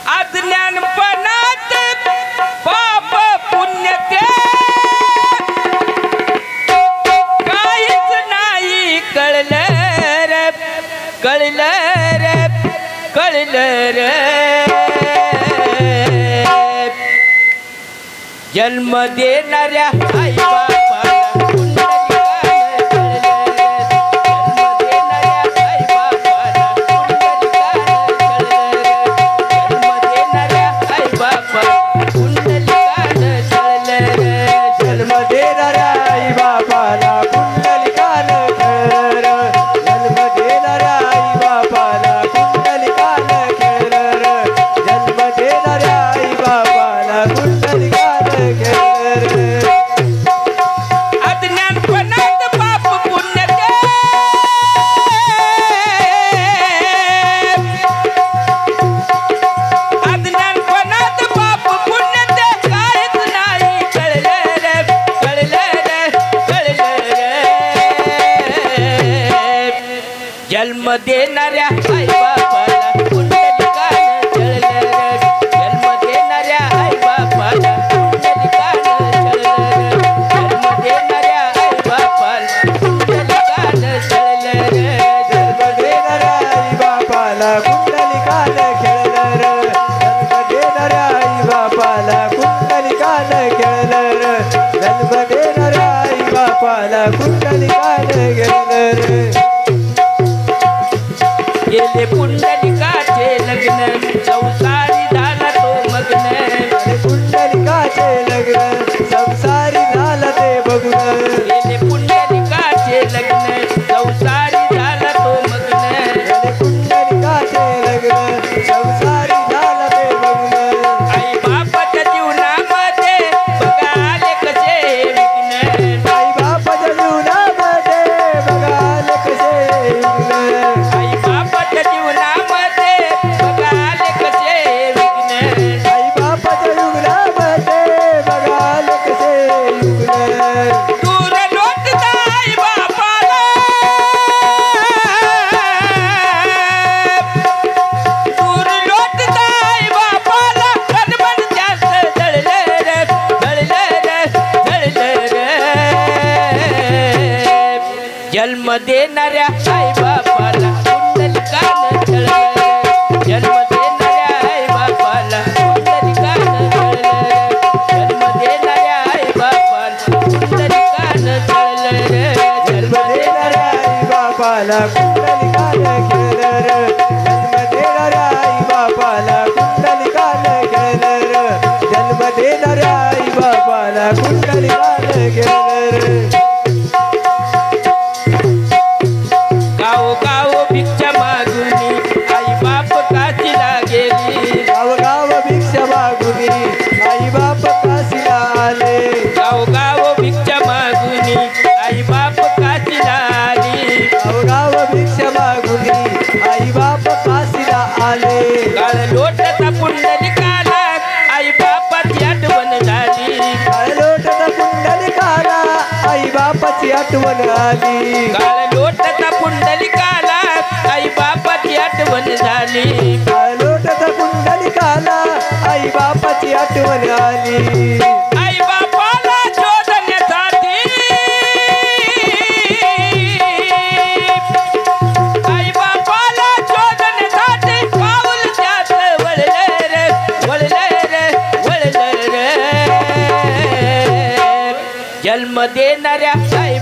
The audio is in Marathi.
अज्ञानपणात पाप पुण्य ते काहीच नाही कळलं रे कळलं रे कळलं रे जन्म देणाऱ्या आई बापाला जन्म देणाऱ्या आई बापाला कुंडलिकानं जळलं रे जन्म देणाऱ्या आई बापाला कुंडलिकानं जळलं रे जन्म देणाऱ्या आई बापाला कुंडलिकानं जळलं रे जन्म देणाऱ्या आई बापाला कुंडलिकानं खेळलं रे जन्म देणाऱ्या आई बापाला कुंडलिकानं खेळलं रे जन्म देणाऱ्या आई बापाला कुंडलिकानं खेळलं रे गेले पुंडलिकाचे लग्न संसारी झाला तो मग्न पुंडलिकाचे लग्न संसारी झाला ते बघून गेले पुंडलिकाचे लग्न संसारी झाला तो मग्न पुंडलिकाचे लग्न संसारी झाला ते बघून आई बापाच्या जीवनामध्ये बघा आले कसे विघ्न आई बापाच्या जीवनामध्ये बघा आले कसे विघ्न आई बापाच्या जीवनामध्ये बघा आले कसे विघ्न आई बापाच्या जीवनामध्ये बघा आले कसे विघ्न दूर लोटता आई बापाला दूर लोटता आई बापाला गणपण जास्त जळलं रे जळलं रे जळलं रे जन्म देणाऱ्या आई बापाला कुंडलिकानं जळलं रे जन्म देणाऱ्या आई बापाला कुंडलिकानं जळलं रे जन्म देणाऱ्या आई बापाला कुंडलिकानं जळलं रे जन्म जन्म देणाऱ्या आई बापाला कुंडलिकानं खेळलं रे जन्म देणाऱ्या आई बापाला कुंडलिकानं खेळलं रे जन्म देणाऱ्या आई बापाला कुंडलिकानं खेळलं रे गाव गाव भिक्षा मागुनी आई बाप काशीला गेली गाव भिक्षा मागुनी आई बाप काशीला आले गाव गाव भिक्षा मागुनी आई बाप काशीला आली गाव भिक्षा मागुनी आई बाप काशीला आले काळ लोटता पुंडलिकाला आई बापाची आठवण झाली लोटता पुंडलिकाला आई बापाची आठवण आली काळ लोटता पुंडलिकाला आई बापाची आठवण झाली लोटता पुंडलिकाला आई बापाची आठवण आली आई बापाला शोधण्यासाठी आई बापाला शोधण्यासाठी पाऊल त्यात वळलं रे वळलं रे वळलं रे जन्म देणाऱ्या आई